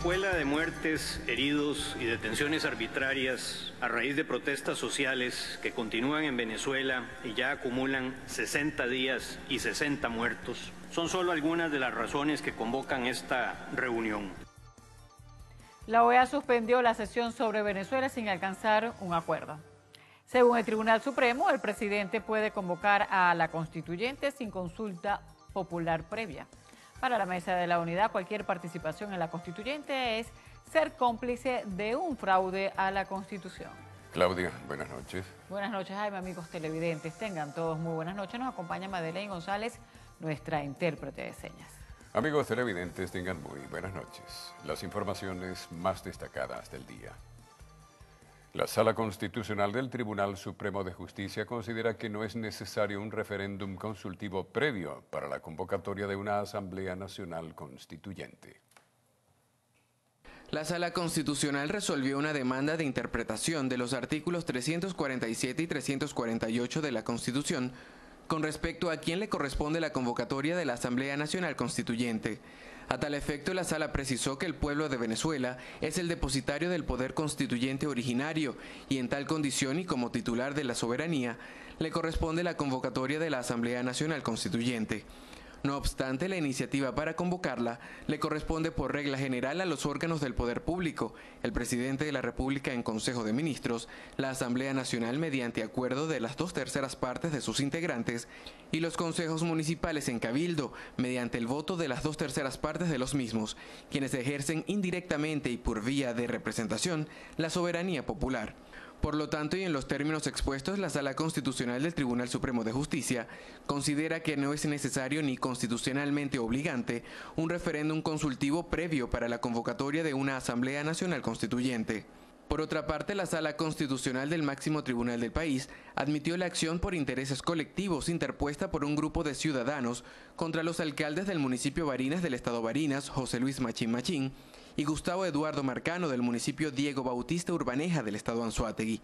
secuela de muertes, heridos y detenciones arbitrarias a raíz de protestas sociales que continúan en Venezuela y ya acumulan 60 días y 60 muertos, son solo algunas de las razones que convocan esta reunión. La OEA suspendió la sesión sobre Venezuela sin alcanzar un acuerdo. Según el Tribunal Supremo, el presidente puede convocar a la constituyente sin consulta popular previa. Para la Mesa de la Unidad, cualquier participación en la constituyente es ser cómplice de un fraude a la Constitución. Claudia, buenas noches. Buenas noches, Jaime, amigos televidentes. Tengan todos muy buenas noches. Nos acompaña Madeleine González, nuestra intérprete de señas. Amigos televidentes, tengan muy buenas noches. Las informaciones más destacadas del día. La Sala Constitucional del Tribunal Supremo de Justicia considera que no es necesario un referéndum consultivo previo para la convocatoria de una Asamblea Nacional Constituyente. La Sala Constitucional resolvió una demanda de interpretación de los artículos 347 y 348 de la Constitución con respecto a quién le corresponde la convocatoria de la Asamblea Nacional Constituyente. A tal efecto, la Sala precisó que el pueblo de Venezuela es el depositario del poder constituyente originario y en tal condición y como titular de la soberanía, le corresponde la convocatoria de la Asamblea Nacional Constituyente. No obstante, la iniciativa para convocarla le corresponde por regla general a los órganos del poder público, el presidente de la República en Consejo de Ministros, la Asamblea Nacional mediante acuerdo de las 2/3 partes de sus integrantes y los consejos municipales en cabildo mediante el voto de las 2/3 partes de los mismos, quienes ejercen indirectamente y por vía de representación la soberanía popular. Por lo tanto, y en los términos expuestos, la Sala Constitucional del Tribunal Supremo de Justicia considera que no es necesario ni constitucionalmente obligante un referéndum consultivo previo para la convocatoria de una Asamblea Nacional Constituyente. Por otra parte, la Sala Constitucional del máximo tribunal del país admitió la acción por intereses colectivos interpuesta por un grupo de ciudadanos contra los alcaldes del municipio Barinas del estado Barinas, José Luis Machín Machín, y Gustavo Eduardo Marcano del municipio Diego Bautista Urbaneja del estado Anzoátegui.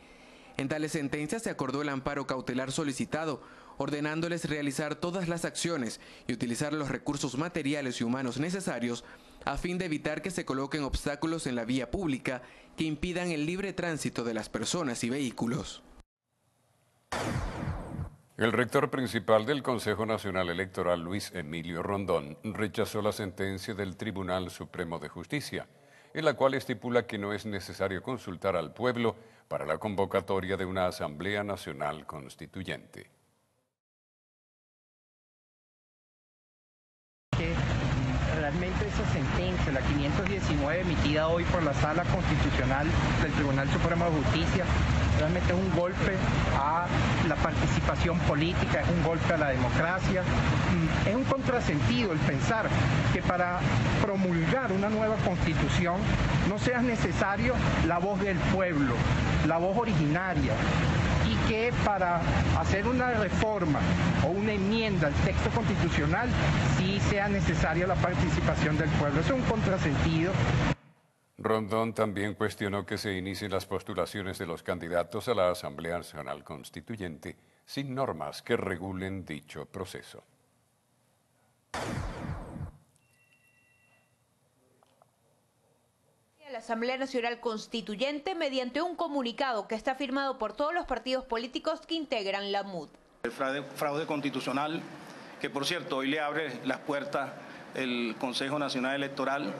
En tales sentencias se acordó el amparo cautelar solicitado, ordenándoles realizar todas las acciones y utilizar los recursos materiales y humanos necesarios a fin de evitar que se coloquen obstáculos en la vía pública que impidan el libre tránsito de las personas y vehículos. El rector principal del Consejo Nacional Electoral, Luis Emilio Rondón, rechazó la sentencia del Tribunal Supremo de Justicia, en la cual estipula que no es necesario consultar al pueblo para la convocatoria de una Asamblea Nacional Constituyente. Realmente esa sentencia, la 519 emitida hoy por la Sala Constitucional del Tribunal Supremo de Justicia, realmente es un golpe a la participación política, es un golpe a la democracia. Es un contrasentido el pensar que para promulgar una nueva constitución no sea necesario la voz del pueblo, la voz originaria, y que para hacer una reforma o una enmienda al texto constitucional sí sea necesaria la participación del pueblo. Eso es un contrasentido. Rondón también cuestionó que se inicien las postulaciones de los candidatos a la Asamblea Nacional Constituyente sin normas que regulen dicho proceso. La Asamblea Nacional Constituyente mediante un comunicado que está firmado por todos los partidos políticos que integran la MUD. El fraude constitucional, que por cierto hoy le abre las puertas el Consejo Nacional Electoral,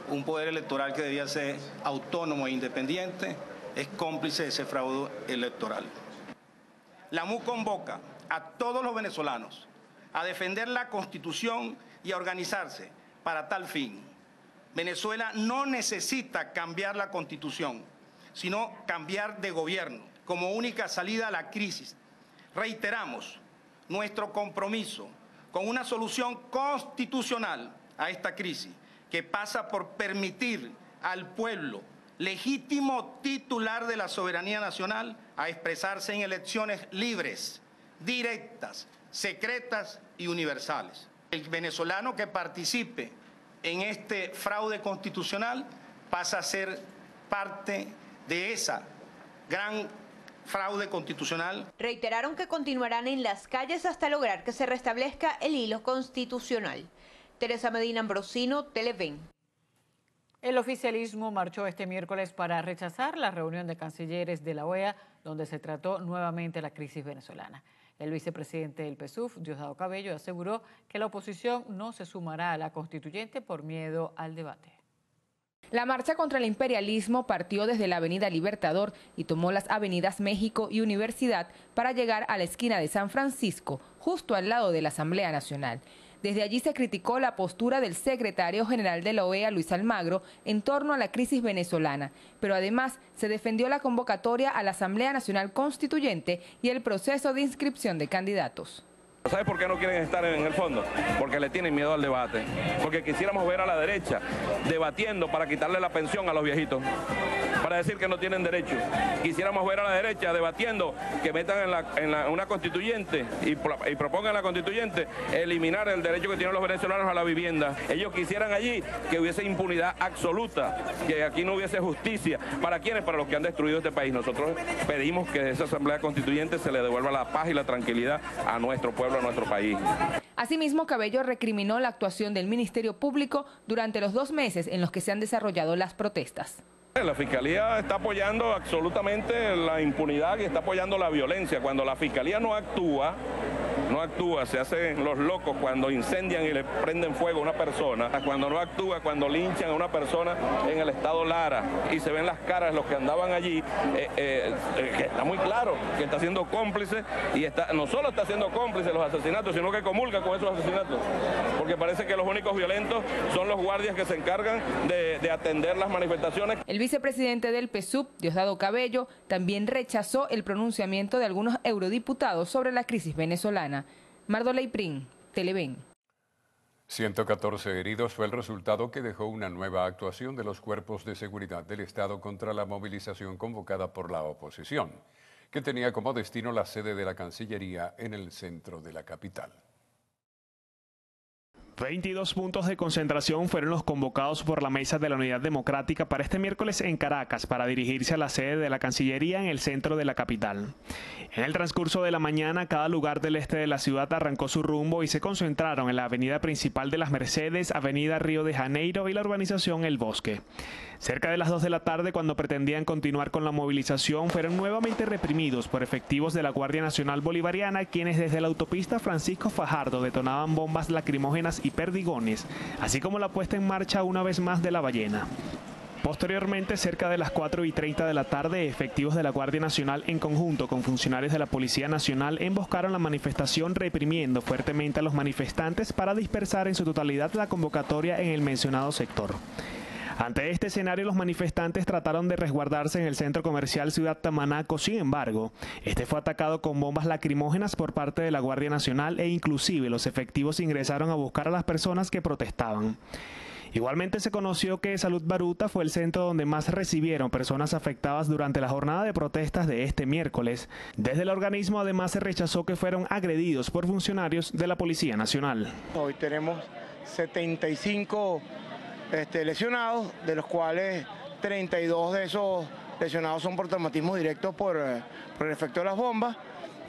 un poder electoral que debía ser autónomo e independiente, es cómplice de ese fraude electoral. La MUD convoca a todos los venezolanos a defender la Constitución y a organizarse para tal fin. Venezuela no necesita cambiar la Constitución, sino cambiar de gobierno como única salida a la crisis. Reiteramos nuestro compromiso con una solución constitucional a esta crisis, que pasa por permitir al pueblo, legítimo titular de la soberanía nacional, a expresarse en elecciones libres, directas, secretas y universales. El venezolano que participe en este fraude constitucional pasa a ser parte de esa gran fraude constitucional. Reiteraron que continuarán en las calles hasta lograr que se restablezca el hilo constitucional. Teresa Medina Ambrosino, Televen. El oficialismo marchó este miércoles para rechazar la reunión de cancilleres de la OEA, donde se trató nuevamente la crisis venezolana. El vicepresidente del PSUV, Diosdado Cabello, aseguró que la oposición no se sumará a la constituyente por miedo al debate. La marcha contra el imperialismo partió desde la avenida Libertador y tomó las avenidas México y Universidad para llegar a la esquina de San Francisco, justo al lado de la Asamblea Nacional. Desde allí se criticó la postura del secretario general de la OEA, Luis Almagro, en torno a la crisis venezolana, pero además se defendió la convocatoria a la Asamblea Nacional Constituyente y el proceso de inscripción de candidatos. ¿Sabe por qué no quieren estar en el fondo? Porque le tienen miedo al debate. Porque quisiéramos ver a la derecha debatiendo para quitarle la pensión a los viejitos, para decir que no tienen derecho. Quisiéramos ver a la derecha debatiendo que metan en una constituyente y propongan a la constituyente eliminar el derecho que tienen los venezolanos a la vivienda. Ellos quisieran allí que hubiese impunidad absoluta, que aquí no hubiese justicia. ¿Para quiénes? Para los que han destruido este país. Nosotros pedimos que esa Asamblea Constituyente se le devuelva la paz y la tranquilidad a nuestro pueblo, a nuestro país. Asimismo, Cabello recriminó la actuación del Ministerio Público durante los 2 meses en los que se han desarrollado las protestas. La Fiscalía está apoyando absolutamente la impunidad y está apoyando la violencia. Cuando la Fiscalía no actúa, se hacen los locos cuando incendian y le prenden fuego a una persona, cuando no actúa, cuando linchan a una persona en el estado Lara y se ven las caras de los que andaban allí, que está muy claro que está siendo cómplice y no solo está siendo cómplice de los asesinatos, sino que comulga con esos asesinatos, porque parece que los únicos violentos son los guardias que se encargan de atender las manifestaciones. El vicepresidente del PSUV, Diosdado Cabello, también rechazó el pronunciamiento de algunos eurodiputados sobre la crisis venezolana. Mardoley Prin, Televen. 114 heridos fue el resultado que dejó una nueva actuación de los cuerpos de seguridad del Estado contra la movilización convocada por la oposición, que tenía como destino la sede de la Cancillería en el centro de la capital. 22 puntos de concentración fueron los convocados por la Mesa de la Unidad Democrática para este miércoles en Caracas para dirigirse a la sede de la Cancillería en el centro de la capital. En el transcurso de la mañana, cada lugar del este de la ciudad arrancó su rumbo y se concentraron en la avenida principal de las Mercedes, avenida Río de Janeiro y la urbanización El Bosque. Cerca de las 2 de la tarde, cuando pretendían continuar con la movilización, fueron nuevamente reprimidos por efectivos de la Guardia Nacional Bolivariana, quienes desde la autopista Francisco Fajardo detonaban bombas lacrimógenas y perdigones, así como la puesta en marcha una vez más de la ballena. Posteriormente, cerca de las 4:30 de la tarde, efectivos de la Guardia Nacional en conjunto con funcionarios de la Policía Nacional emboscaron la manifestación, reprimiendo fuertemente a los manifestantes para dispersar en su totalidad la convocatoria en el mencionado sector. Ante este escenario, los manifestantes trataron de resguardarse en el centro comercial Ciudad Tamanaco. Sin embargo, este fue atacado con bombas lacrimógenas por parte de la Guardia Nacional e inclusive los efectivos ingresaron a buscar a las personas que protestaban. Igualmente se conoció que Salud Baruta fue el centro donde más recibieron personas afectadas durante la jornada de protestas de este miércoles. Desde el organismo además se rechazó que fueron agredidos por funcionarios de la Policía Nacional. Hoy tenemos 75 lesionados, de los cuales 32 de esos lesionados son por traumatismo directo por el efecto de las bombas.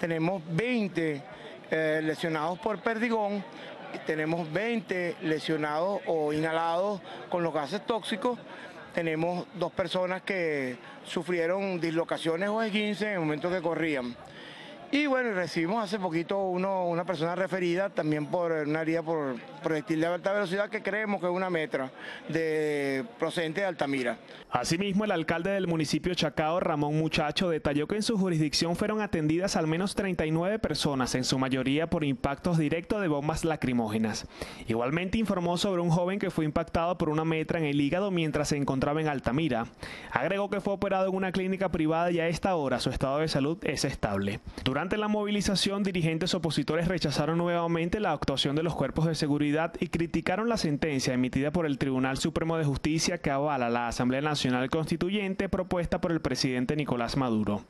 Tenemos 20 lesionados por perdigón, tenemos 20 lesionados o inhalados con los gases tóxicos. Tenemos 2 personas que sufrieron dislocaciones o esguinces en el momento que corrían. Y bueno, recibimos hace poquito una persona referida también por una herida por proyectil de alta velocidad que creemos que es una metra procedente de Altamira. Asimismo, el alcalde del municipio Chacao, Ramón Muchacho, detalló que en su jurisdicción fueron atendidas al menos 39 personas, en su mayoría por impactos directos de bombas lacrimógenas. Igualmente informó sobre un joven que fue impactado por una metra en el hígado mientras se encontraba en Altamira. Agregó que fue operado en una clínica privada y a esta hora su estado de salud es estable. Durante la movilización, dirigentes opositores rechazaron nuevamente la actuación de los cuerpos de seguridad y criticaron la sentencia emitida por el Tribunal Supremo de Justicia que avala la Asamblea Nacional Constituyente propuesta por el presidente Nicolás Maduro.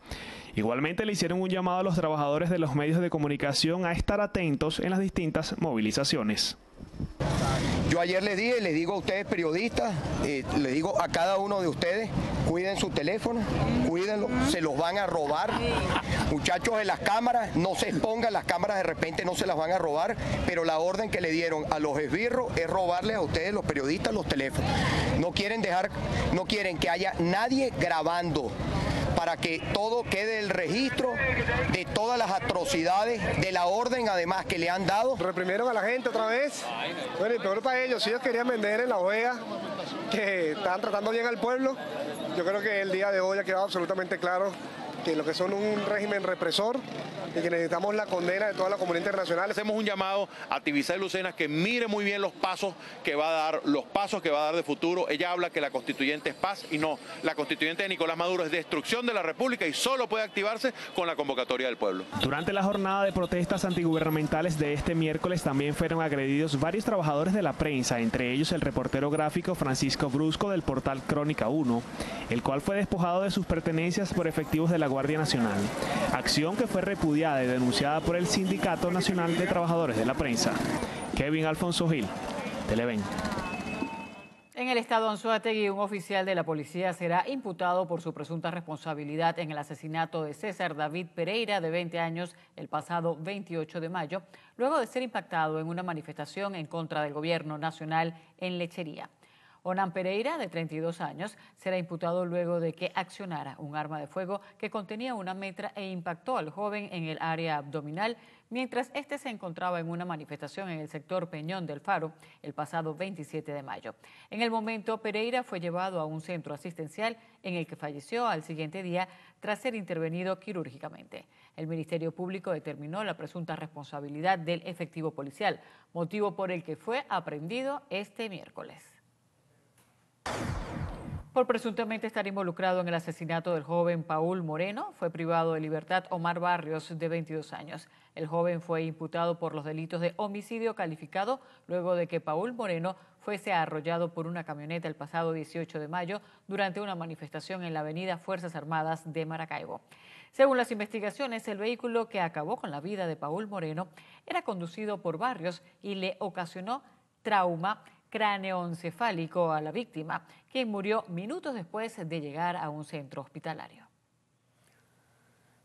Igualmente le hicieron un llamado a los trabajadores de los medios de comunicación a estar atentos en las distintas movilizaciones. Yo ayer les dije, les digo a ustedes periodistas, les digo a cada uno de ustedes, cuiden su teléfono, cuídenlo, se los van a robar. Muchachos de las cámaras, no se expongan, las cámaras de repente no se las van a robar, pero la orden que le dieron a los esbirros es robarles a ustedes, los periodistas, los teléfonos. No quieren que haya nadie grabando, para que todo quede el registro de todas las atrocidades, de la orden además que le han dado. Reprimieron a la gente otra vez. Bueno, y peor para ellos, si ellos querían vender en La OEA, que estaban tratando bien al pueblo, yo creo que el día de hoy ha quedado absolutamente claro que lo que son un régimen represor y que necesitamos la condena de toda la comunidad internacional. Hacemos un llamado a Tibisay Lucena que mire muy bien los pasos que va a dar, de futuro. Ella habla que la constituyente es paz y no, la constituyente de Nicolás Maduro es destrucción de la República y solo puede activarse con la convocatoria del pueblo. Durante la jornada de protestas antigubernamentales de este miércoles también fueron agredidos varios trabajadores de la prensa, entre ellos el reportero gráfico Francisco Brusco del portal Crónica 1, el cual fue despojado de sus pertenencias por efectivos de la Guardia Nacional, acción que fue repudiada y denunciada por el Sindicato Nacional de Trabajadores de la Prensa. Kevin Alfonso Gil, Televen. En el estado Anzoátegui, un oficial de la policía será imputado por su presunta responsabilidad en el asesinato de César David Pereira, de 20 años, el pasado 28 de mayo, luego de ser impactado en una manifestación en contra del gobierno nacional en Lechería. Onan Pereira, de 32 años, será imputado luego de que accionara un arma de fuego que contenía una metra e impactó al joven en el área abdominal mientras este se encontraba en una manifestación en el sector Peñón del Faro el pasado 27 de mayo. En el momento, Pereira fue llevado a un centro asistencial en el que falleció al siguiente día tras ser intervenido quirúrgicamente. El Ministerio Público determinó la presunta responsabilidad del efectivo policial, motivo por el que fue aprehendido este miércoles. Por presuntamente estar involucrado en el asesinato del joven Paul Moreno, fue privado de libertad Omar Barrios, de 22 años. El joven fue imputado por los delitos de homicidio calificado luego de que Paul Moreno fuese arrollado por una camioneta el pasado 18 de mayo durante una manifestación en la avenida Fuerzas Armadas de Maracaibo. Según las investigaciones, el vehículo que acabó con la vida de Paul Moreno era conducido por Barrios y le ocasionó trauma cráneoencefálico a la víctima, quien murió minutos después de llegar a un centro hospitalario.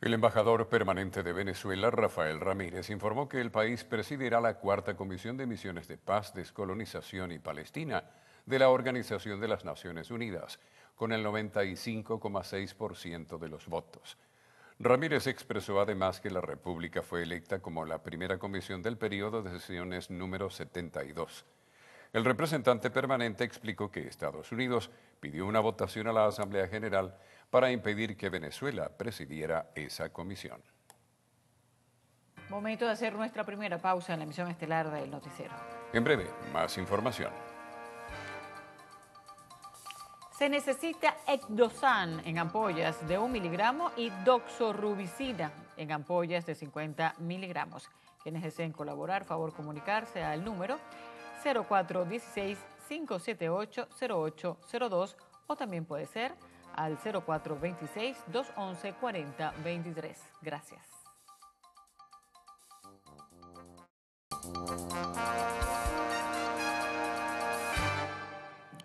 El embajador permanente de Venezuela, Rafael Ramírez, informó que el país presidirá la Cuarta Comisión de Misiones de Paz, Descolonización y Palestina de la Organización de las Naciones Unidas, con el 95,6% de los votos. Ramírez expresó además que la República fue electa como la primera comisión del periodo de sesiones número 72. El representante permanente explicó que Estados Unidos pidió una votación a la Asamblea General para impedir que Venezuela presidiera esa comisión. Momento de hacer nuestra primera pausa en la emisión estelar del noticiero. En breve, más información. Se necesita Ecdosan en ampollas de 1 miligramo y doxorubicina en ampollas de 50 miligramos. Quienes deseen colaborar, favor comunicarse al número 0416-578-0802 o también puede ser al 0426-211-4023. Gracias.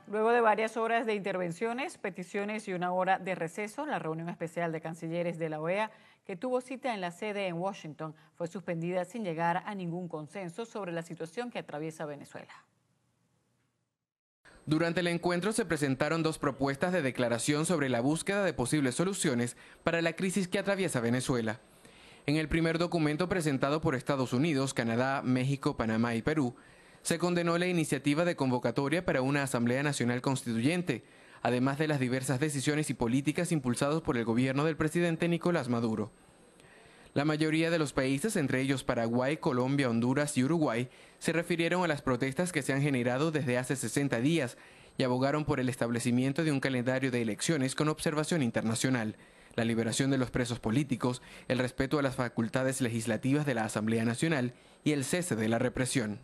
Luego de varias horas de intervenciones, peticiones y una hora de receso, la reunión especial de cancilleres de la OEA, que tuvo cita en la sede en Washington, fue suspendida sin llegar a ningún consenso sobre la situación que atraviesa Venezuela. Durante el encuentro se presentaron 2 propuestas de declaración sobre la búsqueda de posibles soluciones para la crisis que atraviesa Venezuela. En el primer documento presentado por Estados Unidos, Canadá, México, Panamá y Perú, se condenó la iniciativa de convocatoria para una Asamblea Nacional Constituyente, además de las diversas decisiones y políticas impulsadas por el gobierno del presidente Nicolás Maduro. La mayoría de los países, entre ellos Paraguay, Colombia, Honduras y Uruguay, se refirieron a las protestas que se han generado desde hace 60 días y abogaron por el establecimiento de un calendario de elecciones con observación internacional, la liberación de los presos políticos, el respeto a las facultades legislativas de la Asamblea Nacional y el cese de la represión.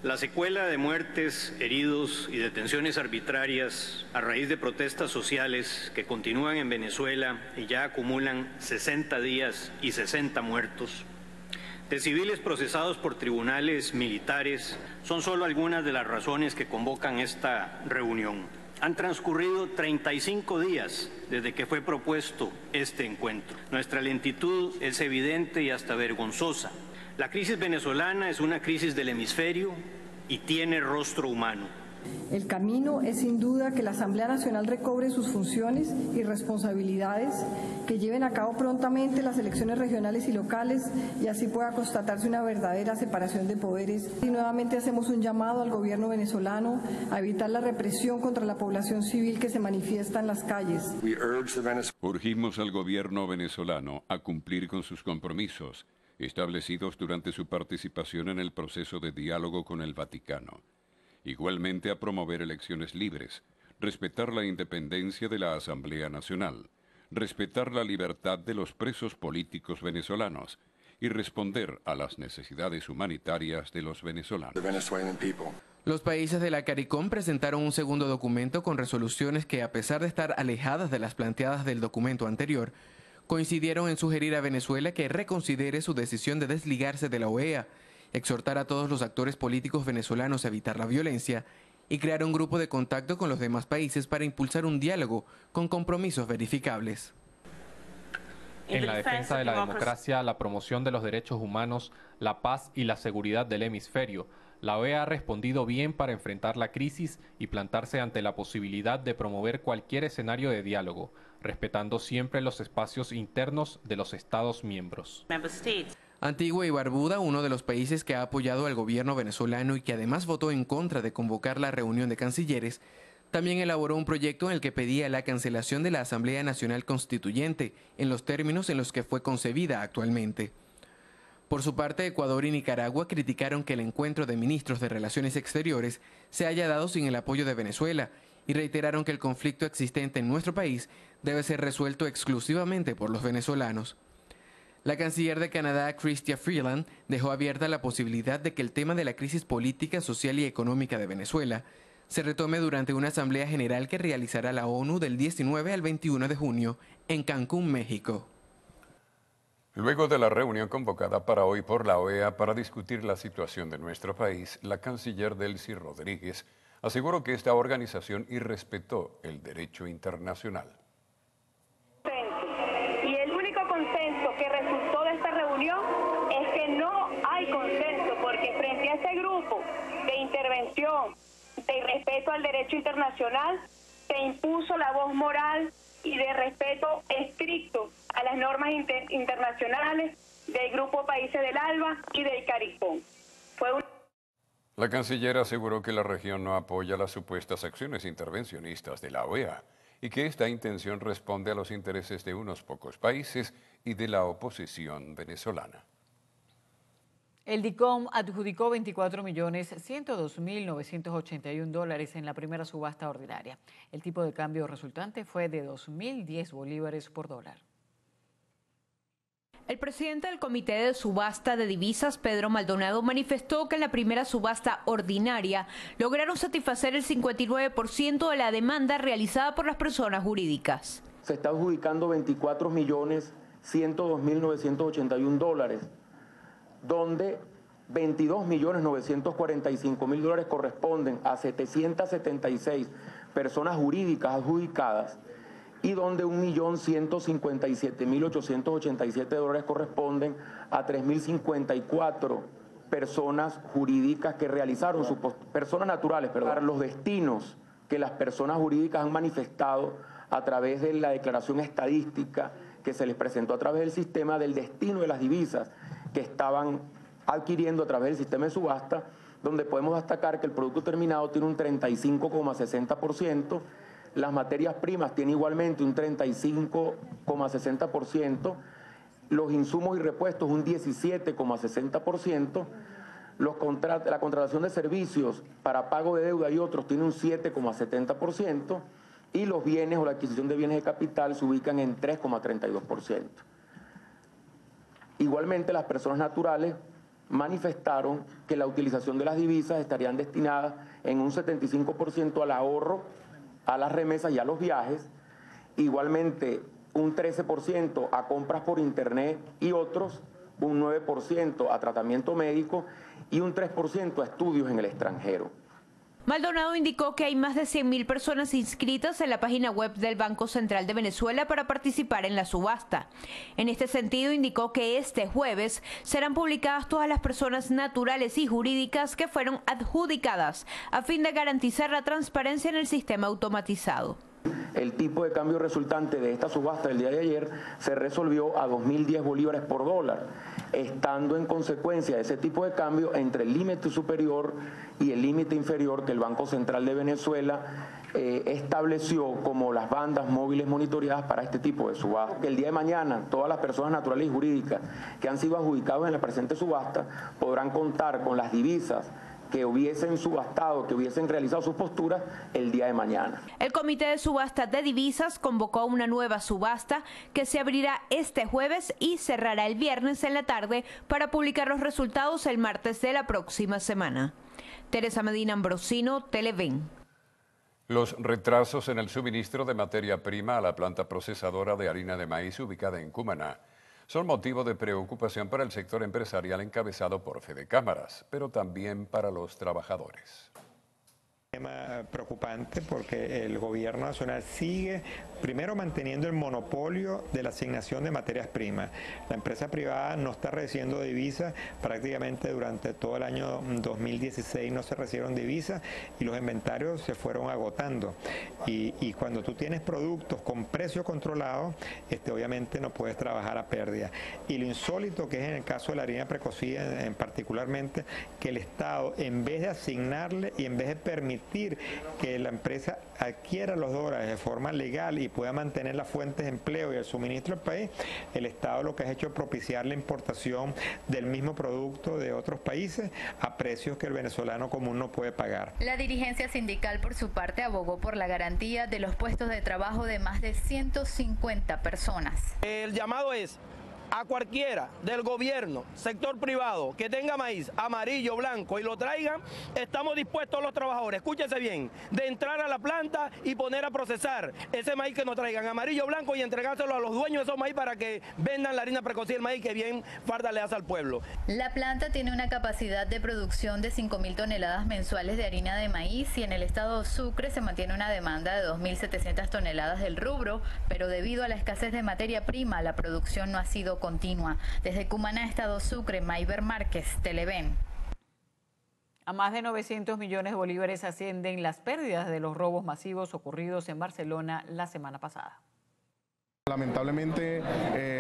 La secuela de muertes, heridos y detenciones arbitrarias a raíz de protestas sociales que continúan en Venezuela y ya acumulan 60 días y 60 muertos, de civiles procesados por tribunales militares, son solo algunas de las razones que convocan esta reunión. Han transcurrido 35 días desde que fue propuesto este encuentro. Nuestra lentitud es evidente y hasta vergonzosa. La crisis venezolana es una crisis del hemisferio y tiene rostro humano. El camino es sin duda que la Asamblea Nacional recobre sus funciones y responsabilidades, que lleven a cabo prontamente las elecciones regionales y locales y así pueda constatarse una verdadera separación de poderes. Y nuevamente hacemos un llamado al gobierno venezolano a evitar la represión contra la población civil que se manifiesta en las calles. Urgimos al gobierno venezolano a cumplir con sus compromisos establecidos durante su participación en el proceso de diálogo con el Vaticano. Igualmente a promover elecciones libres, respetar la independencia de la Asamblea Nacional, respetar la libertad de los presos políticos venezolanos y responder a las necesidades humanitarias de los venezolanos. Los países de la CARICOM presentaron un segundo documento con resoluciones que, a pesar de estar alejadas de las planteadas del documento anterior, coincidieron en sugerir a Venezuela que reconsidere su decisión de desligarse de la OEA, exhortar a todos los actores políticos venezolanos a evitar la violencia y crear un grupo de contacto con los demás países para impulsar un diálogo con compromisos verificables. En la defensa de la democracia, la promoción de los derechos humanos, la paz y la seguridad del hemisferio, la OEA ha respondido bien para enfrentar la crisis y plantarse ante la posibilidad de promover cualquier escenario de diálogo, respetando siempre los espacios internos de los Estados miembros. Antigua y Barbuda, uno de los países que ha apoyado al gobierno venezolano y que además votó en contra de convocar la reunión de cancilleres, también elaboró un proyecto en el que pedía la cancelación de la Asamblea Nacional Constituyente en los términos en los que fue concebida actualmente. Por su parte, Ecuador y Nicaragua criticaron que el encuentro de ministros de Relaciones Exteriores se haya dado sin el apoyo de Venezuela y reiteraron que el conflicto existente en nuestro país debe ser resuelto exclusivamente por los venezolanos. La canciller de Canadá, Chrystia Freeland, dejó abierta la posibilidad de que el tema de la crisis política, social y económica de Venezuela se retome durante una asamblea general que realizará la ONU del 19 al 21 de junio en Cancún, México. Luego de la reunión convocada para hoy por la OEA para discutir la situación de nuestro país, la canciller Delcy Rodríguez aseguró que esta organización irrespetó el derecho internacional. Y el único consenso que resultó de esta reunión es que no hay consenso, porque frente a ese grupo de intervención, de respeto al derecho internacional, se impuso la voz moral y de respeto estricto a las normas internacionales del Grupo Países del ALBA y del CARICOM. La canciller aseguró que la región no apoya las supuestas acciones intervencionistas de la OEA y que esta intención responde a los intereses de unos pocos países y de la oposición venezolana. El DICOM adjudicó $24.102.981 en la primera subasta ordinaria. El tipo de cambio resultante fue de 2.010 bolívares por dólar. El presidente del Comité de Subasta de Divisas, Pedro Maldonado, manifestó que en la primera subasta ordinaria lograron satisfacer el 59% de la demanda realizada por las personas jurídicas. Se está adjudicando $24.102.981, donde $22.945.000 corresponden a 776 personas jurídicas adjudicadas y donde $1.157.887 corresponden a 3.054 personas jurídicas que realizaron sus personas naturales, los destinos que las personas jurídicas han manifestado a través de la declaración estadística que se les presentó a través del sistema del destino de las divisas que estaban adquiriendo a través del sistema de subasta, donde podemos destacar que el producto terminado tiene un 35,60%, las materias primas tienen igualmente un 35,60%, los insumos y repuestos un 17,60%, la contratación de servicios para pago de deuda y otros tiene un 7,70%, y los bienes o la adquisición de bienes de capital se ubican en 3,32%. Igualmente, las personas naturales manifestaron que la utilización de las divisas estarían destinadas en un 75% al ahorro, a las remesas y a los viajes, igualmente un 13% a compras por internet y otros, un 9% a tratamiento médico y un 3% a estudios en el extranjero. Maldonado indicó que hay más de 100.000 personas inscritas en la página web del Banco Central de Venezuela para participar en la subasta. En este sentido, indicó que este jueves serán publicadas todas las personas naturales y jurídicas que fueron adjudicadas a fin de garantizar la transparencia en el sistema automatizado. El tipo de cambio resultante de esta subasta del día de ayer se resolvió a 2.010 bolívares por dólar, estando en consecuencia ese tipo de cambio entre el límite superior y el límite inferior que el Banco Central de Venezuela estableció como las bandas móviles monitoreadas para este tipo de subasta. Que el día de mañana todas las personas naturales y jurídicas que han sido adjudicadas en la presente subasta podrán contar con las divisas que hubiesen subastado, que hubiesen realizado sus posturas el día de mañana. El Comité de Subasta de Divisas convocó una nueva subasta que se abrirá este jueves y cerrará el viernes en la tarde para publicar los resultados el martes de la próxima semana. Teresa Medina Ambrosino, Televen. Los retrasos en el suministro de materia prima a la planta procesadora de harina de maíz ubicada en Cumaná son motivo de preocupación para el sector empresarial encabezado por Fede Cámaras, pero también para los trabajadores. Tema preocupante porque el gobierno nacional sigue primero manteniendo el monopolio de la asignación de materias primas. La empresa privada no está recibiendo divisas, prácticamente durante todo el año 2016 no se recibieron divisas y los inventarios se fueron agotando. Y cuando tú tienes productos con precio controlado, obviamente no puedes trabajar a pérdida. Y lo insólito que es en el caso de la harina precocida en particularmente, que el Estado en vez de asignarle y en vez de permitir que la empresa adquiera los dólares de forma legal y pueda mantener las fuentes de empleo y el suministro del país, el Estado lo que ha hecho es propiciar la importación del mismo producto de otros países a precios que el venezolano común no puede pagar. La dirigencia sindical, por su parte, abogó por la garantía de los puestos de trabajo de más de 150 personas. El llamado es a cualquiera del gobierno, sector privado, que tenga maíz amarillo, blanco y lo traigan, estamos dispuestos los trabajadores, escúchese bien, de entrar a la planta y poner a procesar ese maíz que nos traigan amarillo, blanco y entregárselo a los dueños de esos maíz para que vendan la harina precocida del maíz que bien falta le hace al pueblo. La planta tiene una capacidad de producción de 5.000 toneladas mensuales de harina de maíz y en el estado Sucre se mantiene una demanda de 2.700 toneladas del rubro, pero debido a la escasez de materia prima, la producción no ha sido continua. Desde Cumaná, estado Sucre, Mayber Márquez, Televen. A más de 900 millones de bolívares ascienden las pérdidas de los robos masivos ocurridos en Barcelona la semana pasada. Lamentablemente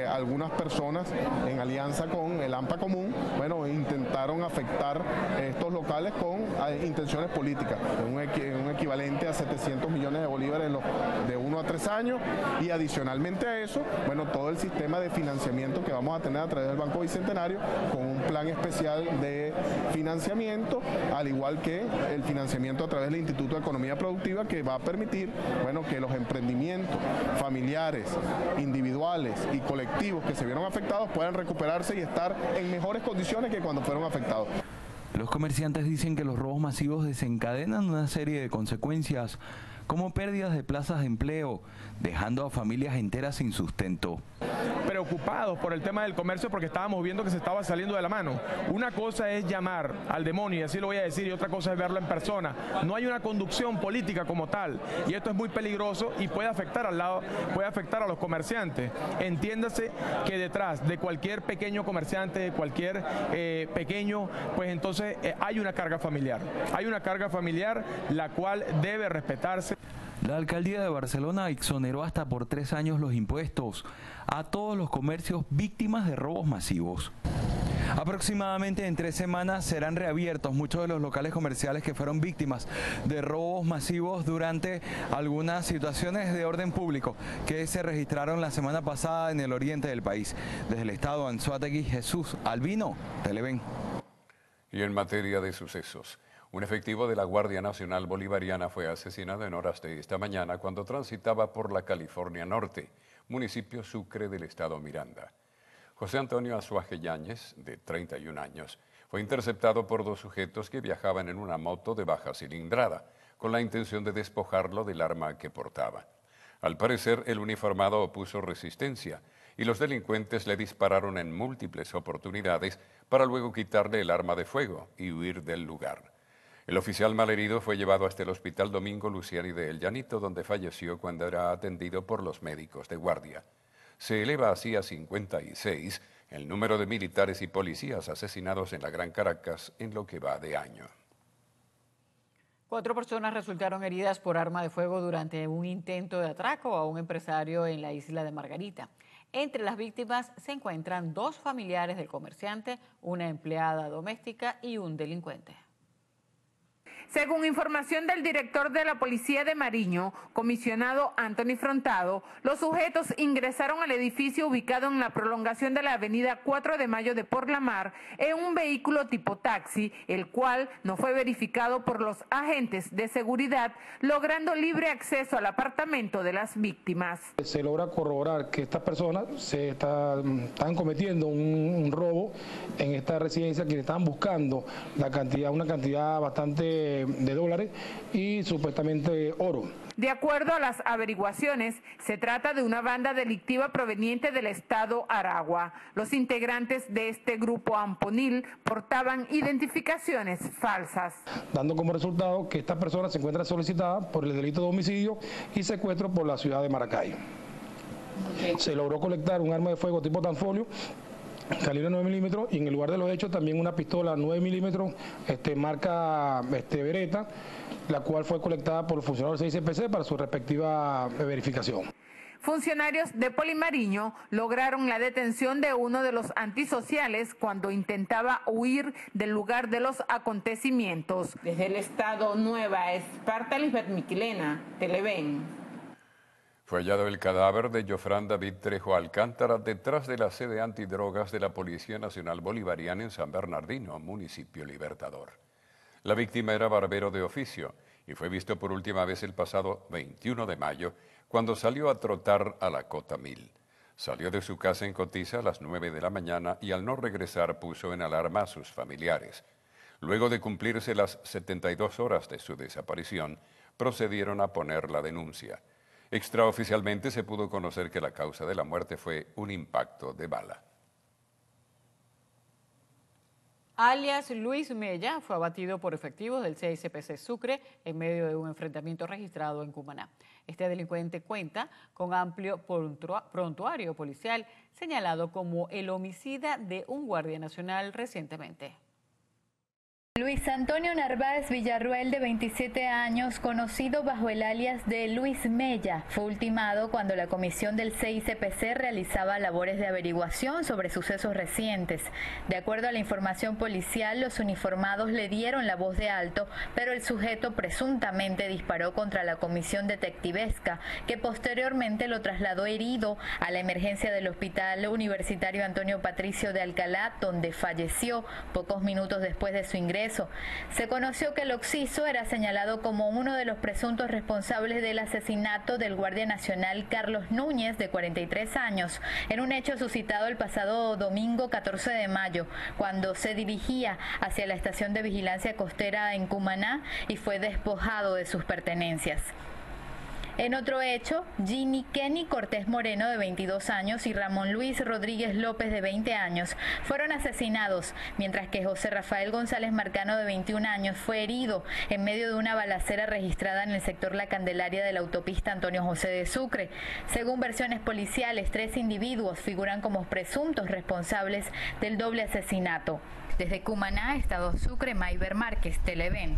algunas personas en alianza con el AMPA Común, intentaron afectar estos locales con intenciones políticas, un equivalente a 700 millones de bolívares de 1 a 3 años y adicionalmente a eso, todo el sistema de financiamiento que vamos a tener a través del Banco Bicentenario con un plan especial de financiamiento, al igual que el financiamiento a través del Instituto de Economía Productiva que va a permitir, que los emprendimientos familiares, individuales y colectivos que se vieron afectados puedan recuperarse y estar en mejores condiciones que cuando fueron afectados. Los comerciantes dicen que los robos masivos desencadenan una serie de consecuencias como pérdidas de plazas de empleo, dejando a familias enteras sin sustento. Preocupados por el tema del comercio porque estábamos viendo que se estaba saliendo de la mano. Una cosa es llamar al demonio, y así lo voy a decir, y otra cosa es verlo en persona. No hay una conducción política como tal, y esto es muy peligroso y puede afectar a los comerciantes. Entiéndase que detrás de cualquier pequeño comerciante, de cualquier pequeño, pues entonces hay una carga familiar. Hay una carga familiar la cual debe respetarse. La alcaldía de Barcelona exoneró hasta por 3 años los impuestos a todos los comercios víctimas de robos masivos. Aproximadamente en 3 semanas serán reabiertos muchos de los locales comerciales que fueron víctimas de robos masivos durante algunas situaciones de orden público que se registraron la semana pasada en el oriente del país. Desde el estado Anzoátegui, Jesús Albino, Televen. Y en materia de sucesos, un efectivo de la Guardia Nacional Bolivariana fue asesinado en horas de esta mañana cuando transitaba por la California Norte, municipio Sucre del estado Miranda. José Antonio Azuaje Yáñez, de 31 años, fue interceptado por 2 sujetos que viajaban en una moto de baja cilindrada, con la intención de despojarlo del arma que portaba. Al parecer, el uniformado opuso resistencia y los delincuentes le dispararon en múltiples oportunidades para luego quitarle el arma de fuego y huir del lugar. El oficial malherido fue llevado hasta el Hospital Domingo Luciani de El Llanito, donde falleció cuando era atendido por los médicos de guardia. Se eleva así a 56 el número de militares y policías asesinados en la Gran Caracas en lo que va de año. 4 personas resultaron heridas por arma de fuego durante un intento de atraco a un empresario en la isla de Margarita. Entre las víctimas se encuentran 2 familiares del comerciante, una empleada doméstica y un delincuente. Según información del director de la Policía de Mariño, comisionado Anthony Frontado, los sujetos ingresaron al edificio ubicado en la prolongación de la avenida 4 de Mayo de Porlamar en un vehículo tipo taxi, el cual no fue verificado por los agentes de seguridad, logrando libre acceso al apartamento de las víctimas. Se logra corroborar que estas personas están cometiendo un robo en esta residencia, que están buscando una cantidad bastante de dólares y supuestamente oro. De acuerdo a las averiguaciones, se trata de una banda delictiva proveniente del estado Aragua. Los integrantes de este grupo amponil portaban identificaciones falsas, dando como resultado que esta persona se encuentra solicitada por el delito de homicidio y secuestro por la ciudad de Maracay. Se logró colectar un arma de fuego tipo tanfolio calibre 9 milímetros y en el lugar de los hechos también una pistola 9 milímetros marca Beretta, la cual fue colectada por los funcionarios del CICPC para su respectiva verificación. Funcionarios de Polimariño lograron la detención de uno de los antisociales cuando intentaba huir del lugar de los acontecimientos. Desde el estado Nueva Esparta, Lisbeth Miquilena, Televen. Fue hallado el cadáver de Jofrán David Trejo Alcántara detrás de la sede antidrogas de la Policía Nacional Bolivariana en San Bernardino, municipio Libertador. La víctima era barbero de oficio y fue visto por última vez el pasado 21 de mayo cuando salió a trotar a la Cota 1000. Salió de su casa en Cotiza a las 9 de la mañana y al no regresar puso en alarma a sus familiares. Luego de cumplirse las 72 horas de su desaparición, procedieron a poner la denuncia. Extraoficialmente se pudo conocer que la causa de la muerte fue un impacto de bala. Alias Luis Mella fue abatido por efectivos del CICPC Sucre en medio de un enfrentamiento registrado en Cumaná. Este delincuente cuenta con amplio prontuario policial, señalado como el homicida de un guardia nacional recientemente. Luis Antonio Narváez Villarruel, de 27 años, conocido bajo el alias de Luis Mella, fue ultimado cuando la comisión del CICPC realizaba labores de averiguación sobre sucesos recientes. De acuerdo a la información policial, los uniformados le dieron la voz de alto, pero el sujeto presuntamente disparó contra la comisión detectivesca, que posteriormente lo trasladó herido a la emergencia del Hospital Universitario Antonio Patricio de Alcalá, donde falleció pocos minutos después de su ingreso. Se conoció que el occiso era señalado como uno de los presuntos responsables del asesinato del guardia nacional Carlos Núñez, de 43 años, en un hecho suscitado el pasado domingo 14 de mayo, cuando se dirigía hacia la estación de vigilancia costera en Cumaná y fue despojado de sus pertenencias. En otro hecho, Ginny Kenny Cortés Moreno, de 22 años, y Ramón Luis Rodríguez López, de 20 años, fueron asesinados, mientras que José Rafael González Marcano, de 21 años, fue herido en medio de una balacera registrada en el sector La Candelaria de la autopista Antonio José de Sucre. Según versiones policiales, 3 individuos figuran como presuntos responsables del doble asesinato. Desde Cumaná, Estado Sucre, Mayber Márquez, Televen.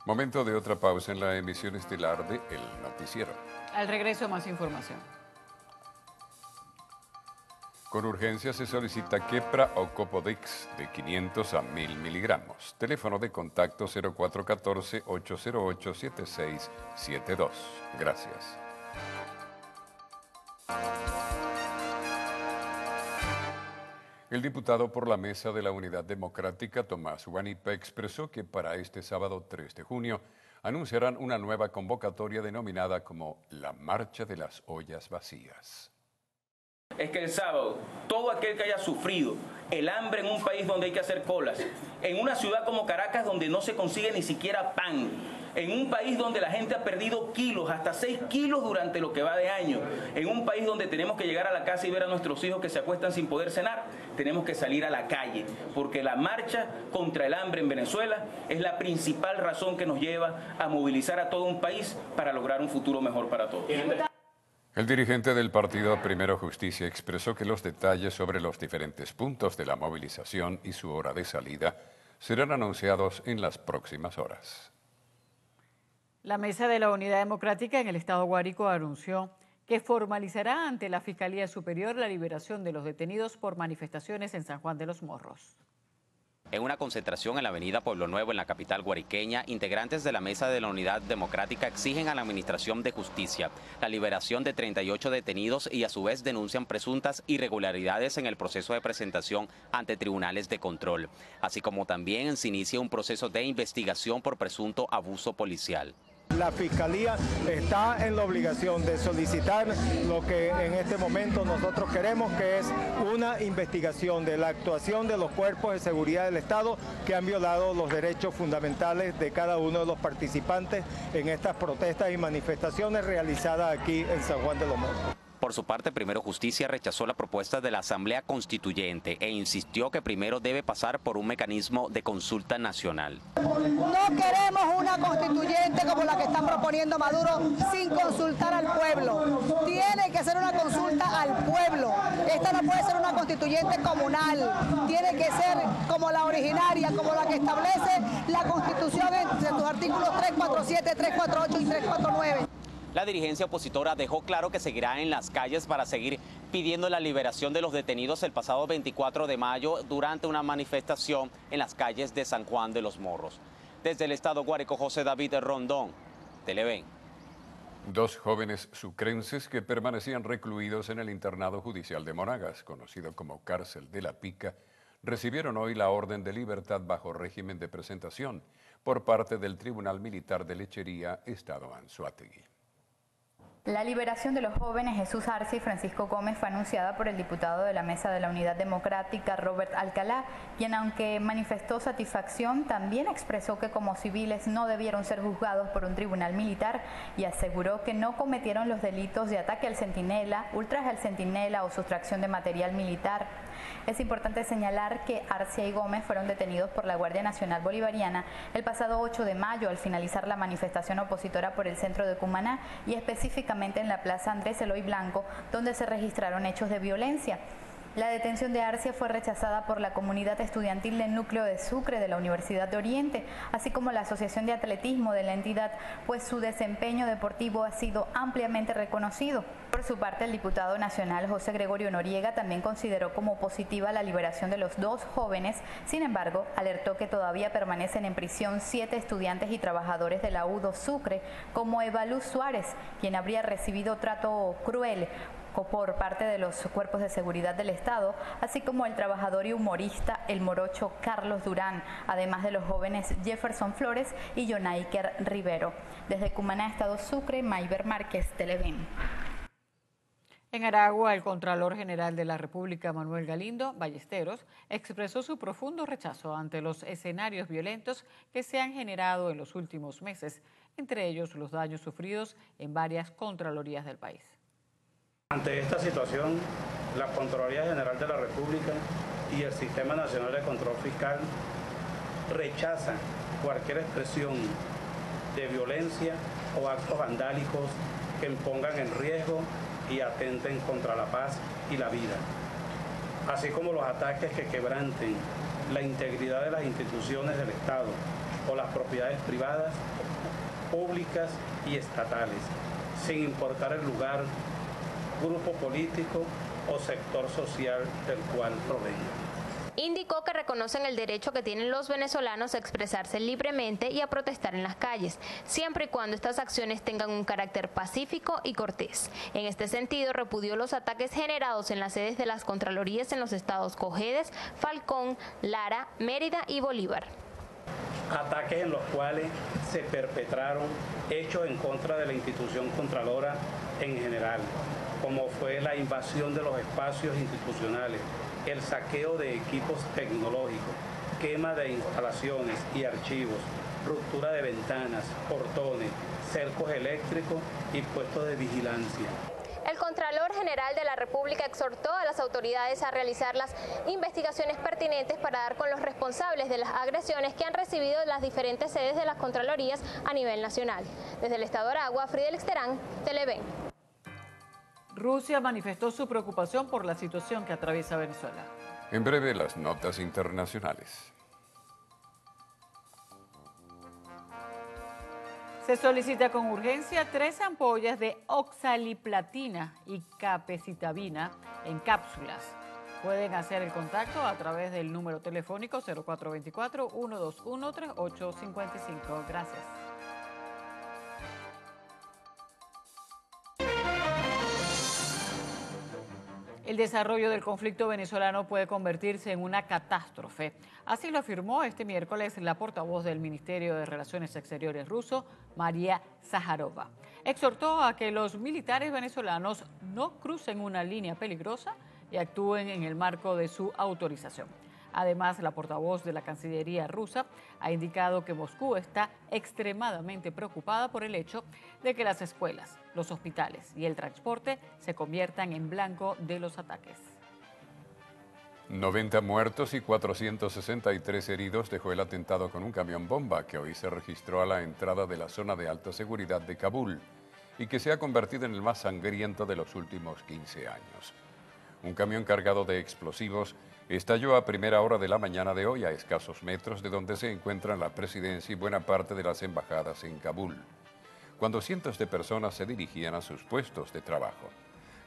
Momento de otra pausa en la emisión estelar de El Noticiero. Al regreso, más información. Con urgencia se solicita Keppra o Copodix de 500 a 1000 miligramos. Teléfono de contacto 0414-808-7672. Gracias. El diputado por la Mesa de la Unidad Democrática, Tomás Guanipa, expresó que para este sábado 3 de junio anunciarán una nueva convocatoria denominada como la Marcha de las Ollas Vacías. Es que el sábado, todo aquel que haya sufrido el hambre en un país donde hay que hacer colas, en una ciudad como Caracas donde no se consigue ni siquiera pan, en un país donde la gente ha perdido kilos, hasta 6 kilos durante lo que va de año, en un país donde tenemos que llegar a la casa y ver a nuestros hijos que se acuestan sin poder cenar, tenemos que salir a la calle, porque la marcha contra el hambre en Venezuela es la principal razón que nos lleva a movilizar a todo un país para lograr un futuro mejor para todos. El dirigente del partido Primero Justicia expresó que los detalles sobre los diferentes puntos de la movilización y su hora de salida serán anunciados en las próximas horas. La Mesa de la Unidad Democrática en el Estado Guárico anunció que formalizará ante la Fiscalía Superior la liberación de los detenidos por manifestaciones en San Juan de los Morros. En una concentración en la avenida Pueblo Nuevo, en la capital guariqueña, integrantes de la Mesa de la Unidad Democrática exigen a la Administración de Justicia la liberación de 38 detenidos y a su vez denuncian presuntas irregularidades en el proceso de presentación ante tribunales de control, así como también se inicia un proceso de investigación por presunto abuso policial. La Fiscalía está en la obligación de solicitar lo que en este momento nosotros queremos, que es una investigación de la actuación de los cuerpos de seguridad del Estado que han violado los derechos fundamentales de cada uno de los participantes en estas protestas y manifestaciones realizadas aquí en San Juan de los Morros. Por su parte, Primero Justicia rechazó la propuesta de la Asamblea Constituyente e insistió que primero debe pasar por un mecanismo de consulta nacional. No queremos una constituyente como la que está proponiendo Maduro sin consultar al pueblo. Tiene que ser una consulta al pueblo. Esta no puede ser una constituyente comunal. Tiene que ser como la originaria, como la que establece la Constitución entre sus artículos 347, 348 y 349. La dirigencia opositora dejó claro que seguirá en las calles para seguir pidiendo la liberación de los detenidos el pasado 24 de mayo durante una manifestación en las calles de San Juan de los Morros. Desde el Estado Guárico, José David Rondón, Televen. 2 jóvenes sucrenses que permanecían recluidos en el internado judicial de Monagas, conocido como Cárcel de la Pica, recibieron hoy la orden de libertad bajo régimen de presentación por parte del Tribunal Militar de Lechería, Estado Anzoátegui. La liberación de los jóvenes Jesús Arce y Francisco Gómez fue anunciada por el diputado de la Mesa de la Unidad Democrática, Robert Alcalá, quien aunque manifestó satisfacción, también expresó que como civiles no debieron ser juzgados por un tribunal militar y aseguró que no cometieron los delitos de ataque al centinela, ultraje al centinela o sustracción de material militar. Es importante señalar que Arce y Gómez fueron detenidos por la Guardia Nacional Bolivariana el pasado 8 de mayo al finalizar la manifestación opositora por el centro de Cumaná y específicamente en la Plaza Andrés Eloy Blanco, donde se registraron hechos de violencia. La detención de Arce fue rechazada por la comunidad estudiantil del núcleo de Sucre de la Universidad de Oriente, así como la Asociación de Atletismo de la entidad, pues su desempeño deportivo ha sido ampliamente reconocido. Por su parte, el diputado nacional José Gregorio Noriega también consideró como positiva la liberación de los 2 jóvenes, sin embargo, alertó que todavía permanecen en prisión 7 estudiantes y trabajadores de la UDO Sucre, como Evalú Suárez, quien habría recibido trato cruel por parte de los cuerpos de seguridad del Estado, así como el trabajador y humorista El Morocho Carlos Durán, además de los jóvenes Jefferson Flores y Jonaiker Rivero. Desde Cumaná, Estado Sucre, Mayber Márquez, Televen. En Aragua, el Contralor General de la República, Manuel Galindo Ballesteros, expresó su profundo rechazo ante los escenarios violentos que se han generado en los últimos meses, entre ellos los daños sufridos en varias contralorías del país. Ante esta situación, la Contraloría General de la República y el Sistema Nacional de Control Fiscal rechazan cualquier expresión de violencia o actos vandálicos que pongan en riesgo y atenten contra la paz y la vida, así como los ataques que quebranten la integridad de las instituciones del Estado o las propiedades privadas, públicas y estatales, sin importar el lugar, grupo político o sector social del cual provenga. Indicó que reconocen el derecho que tienen los venezolanos a expresarse libremente y a protestar en las calles, siempre y cuando estas acciones tengan un carácter pacífico y cortés. En este sentido, repudió los ataques generados en las sedes de las Contralorías en los estados Cojedes, Falcón, Lara, Mérida y Bolívar. Ataques en los cuales se perpetraron hechos en contra de la institución Contralora en general, como fue la invasión de los espacios institucionales, el saqueo de equipos tecnológicos, quema de instalaciones y archivos, ruptura de ventanas, portones, cercos eléctricos y puestos de vigilancia. El Contralor General de la República exhortó a las autoridades a realizar las investigaciones pertinentes para dar con los responsables de las agresiones que han recibido las diferentes sedes de las Contralorías a nivel nacional. Desde el Estado Aragua, Fridelix Terán, Televen. Rusia manifestó su preocupación por la situación que atraviesa Venezuela. En breve, las notas internacionales. Se solicita con urgencia 3 ampollas de oxaliplatina y capecitabina en cápsulas. Pueden hacer el contacto a través del número telefónico 0424-121-3855. Gracias. El desarrollo del conflicto venezolano puede convertirse en una catástrofe. Así lo afirmó este miércoles la portavoz del Ministerio de Relaciones Exteriores ruso, María Zaharova. Exhortó a que los militares venezolanos no crucen una línea peligrosa y actúen en el marco de su autorización. Además, la portavoz de la Cancillería rusa ha indicado que Moscú está extremadamente preocupada por el hecho de que las escuelas, los hospitales y el transporte se conviertan en blanco de los ataques. 90 muertos y 463 heridos dejó el atentado con un camión bomba que hoy se registró a la entrada de la zona de alta seguridad de Kabul y que se ha convertido en el más sangriento de los últimos 15 años. Un camión cargado de explosivos estalló a primera hora de la mañana de hoy a escasos metros de donde se encuentran la presidencia y buena parte de las embajadas en Kabul, cuando cientos de personas se dirigían a sus puestos de trabajo.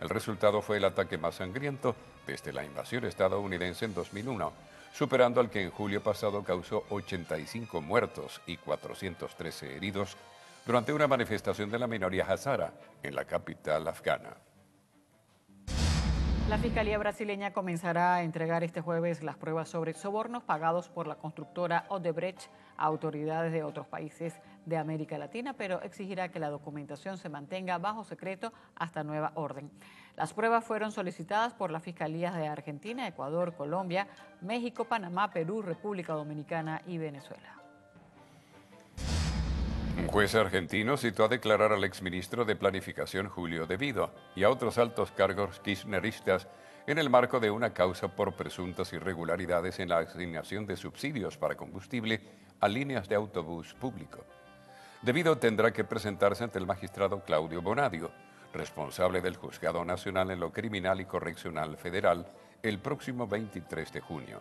El resultado fue el ataque más sangriento desde la invasión estadounidense en 2001, superando al que en julio pasado causó 85 muertos y 413 heridos durante una manifestación de la minoría hazara en la capital afgana. La Fiscalía brasileña comenzará a entregar este jueves las pruebas sobre sobornos pagados por la constructora Odebrecht a autoridades de otros países de América Latina, pero exigirá que la documentación se mantenga bajo secreto hasta nueva orden. Las pruebas fueron solicitadas por las Fiscalías de Argentina, Ecuador, Colombia, México, Panamá, Perú, República Dominicana y Venezuela. Un juez argentino citó a declarar al exministro de Planificación Julio De Vido y a otros altos cargos kirchneristas en el marco de una causa por presuntas irregularidades en la asignación de subsidios para combustible a líneas de autobús público. De Vido tendrá que presentarse ante el magistrado Claudio Bonadio, responsable del Juzgado Nacional en lo Criminal y Correccional Federal, el próximo 23 de junio.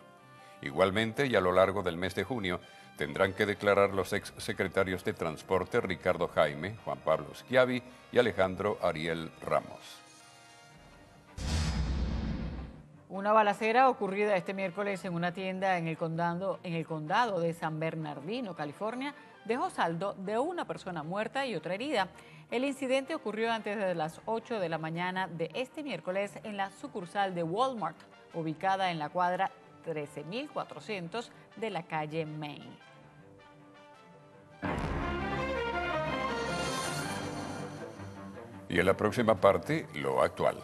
Igualmente, y a lo largo del mes de junio, tendrán que declarar los exsecretarios de Transporte Ricardo Jaime, Juan Pablo Schiavi y Alejandro Ariel Ramos. Una balacera ocurrida este miércoles en una tienda en el condado de San Bernardino, California, dejó saldo de una persona muerta y otra herida. El incidente ocurrió antes de las 8 de la mañana de este miércoles en la sucursal de Walmart, ubicada en la cuadra 13.400 de la calle Main. Y en la próxima parte, lo actual.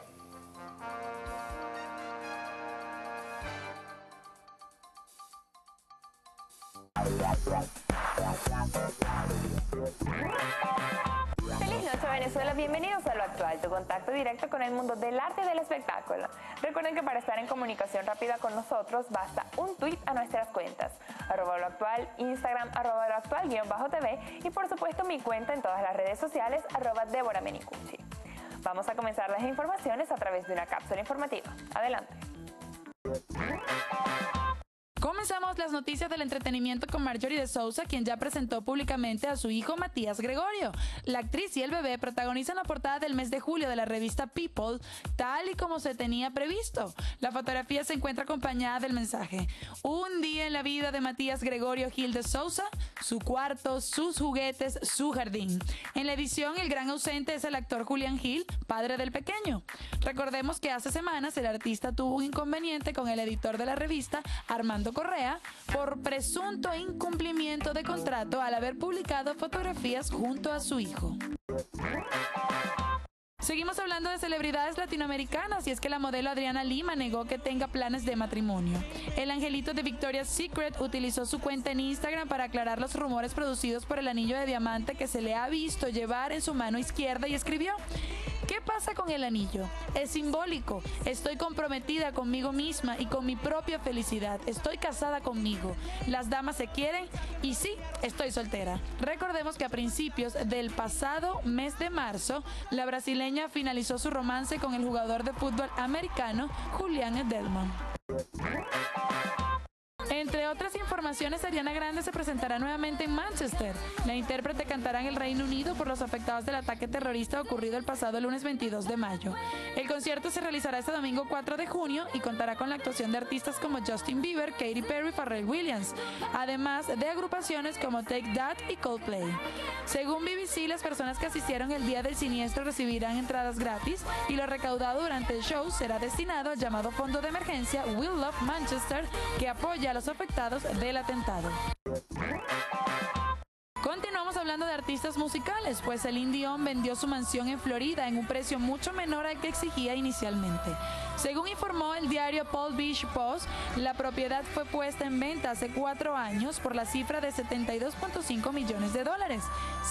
Feliz noche Venezuela, bienvenidos a Lo Actual, tu contacto directo con el mundo del arte y del espectáculo. Recuerden que para estar en comunicación rápida con nosotros basta un tuit a nuestras cuentas, @loactual, Instagram, @loactual_tv y por supuesto mi cuenta en todas las redes sociales, @DeborahMenicucci. Vamos a comenzar las informaciones a través de una cápsula informativa. Adelante. Comenzamos las noticias del entretenimiento con Marjorie de Souza, quien ya presentó públicamente a su hijo Matías Gregorio. La actriz y el bebé protagonizan la portada del mes de julio de la revista People, tal y como se tenía previsto. La fotografía se encuentra acompañada del mensaje: un día en la vida de Matías Gregorio Gil de Souza, su cuarto, sus juguetes, su jardín. En la edición, el gran ausente es el actor Julián Gil, padre del pequeño. Recordemos que hace semanas el artista tuvo un inconveniente con el editor de la revista, Armando Correa, por presunto incumplimiento de contrato al haber publicado fotografías junto a su hijo. Seguimos hablando de celebridades latinoamericanas y es que la modelo Adriana Lima negó que tenga planes de matrimonio. El angelito de Victoria's Secret utilizó su cuenta en Instagram para aclarar los rumores producidos por el anillo de diamante que se le ha visto llevar en su mano izquierda y escribió: ¿qué pasa con el anillo? Es simbólico. Estoy comprometida conmigo misma y con mi propia felicidad. Estoy casada conmigo. Las damas se quieren y sí, estoy soltera. Recordemos que a principios del pasado mes de marzo, la brasileña finalizó su romance con el jugador de fútbol americano Julián Edelman. Entre otras informaciones, Ariana Grande se presentará nuevamente en Manchester. La intérprete cantará en el Reino Unido por los afectados del ataque terrorista ocurrido el pasado lunes 22 de mayo. El concierto se realizará este domingo 4 de junio y contará con la actuación de artistas como Justin Bieber, Katy Perry y Pharrell Williams, además de agrupaciones como Take That y Coldplay. Según BBC, las personas que asistieron el día del siniestro recibirán entradas gratis y lo recaudado durante el show será destinado al llamado Fondo de Emergencia We Love Manchester, que apoya a los afectados del atentado. Continuamos hablando de artistas musicales, pues Celine Dion vendió su mansión en Florida en un precio mucho menor al que exigía inicialmente. Según informó el diario Palm Beach Post, la propiedad fue puesta en venta hace 4 años por la cifra de $72.5 millones.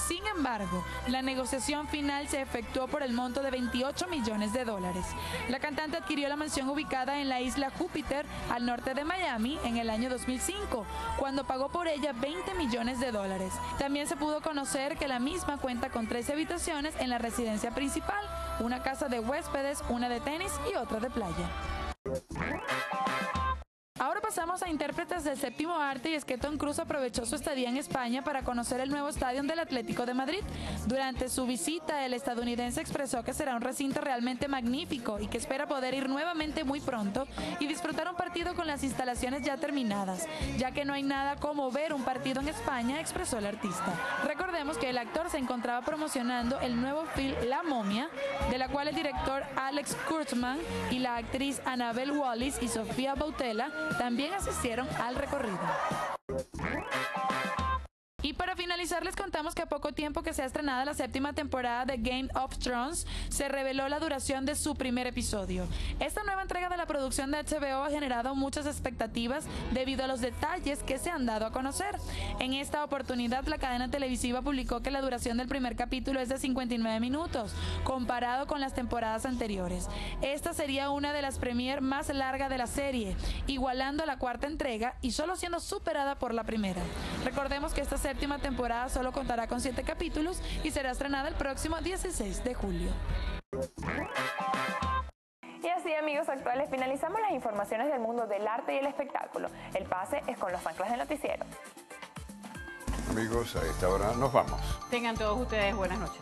Sin embargo, la negociación final se efectuó por el monto de $28 millones. La cantante adquirió la mansión ubicada en la isla Júpiter, al norte de Miami, en el año 2005, cuando pagó por ella $20 millones. También se pudo conocer que la misma cuenta con 13 habitaciones en la residencia principal, una casa de huéspedes, una de tenis y otra de playa. Ahora pasamos a intérpretes del séptimo arte, y es que Tom Cruise aprovechó su estadía en España para conocer el nuevo estadio del Atlético de Madrid. Durante su visita, el estadounidense expresó que será un recinto realmente magnífico y que espera poder ir nuevamente muy pronto y disfrutar un partido con las instalaciones ya terminadas, ya que no hay nada como ver un partido en España, expresó el artista. Recordemos que el actor se encontraba promocionando el nuevo film La Momia, de la cual el director Alex Kurtzman y la actriz Annabelle Wallis y Sofía Boutella también asistieron al recorrido. Y para finalizar, les contamos que a poco tiempo que se ha estrenado la 7ª temporada de Game of Thrones, se reveló la duración de su primer episodio. Esta nueva entrega de la producción de HBO ha generado muchas expectativas debido a los detalles que se han dado a conocer. En esta oportunidad, la cadena televisiva publicó que la duración del primer capítulo es de 59 minutos, comparado con las temporadas anteriores. Esta sería una de las premier más largas de la serie, igualando a la 4ª entrega y solo siendo superada por la primera. Recordemos que esta 7ª temporada solo contará con 7 capítulos y será estrenada el próximo 16 de julio. Y así, amigos actuales, finalizamos las informaciones del mundo del arte y el espectáculo. El pase es con los anclas del noticiero. Amigos, a esta hora nos vamos. Tengan todos ustedes buenas noches.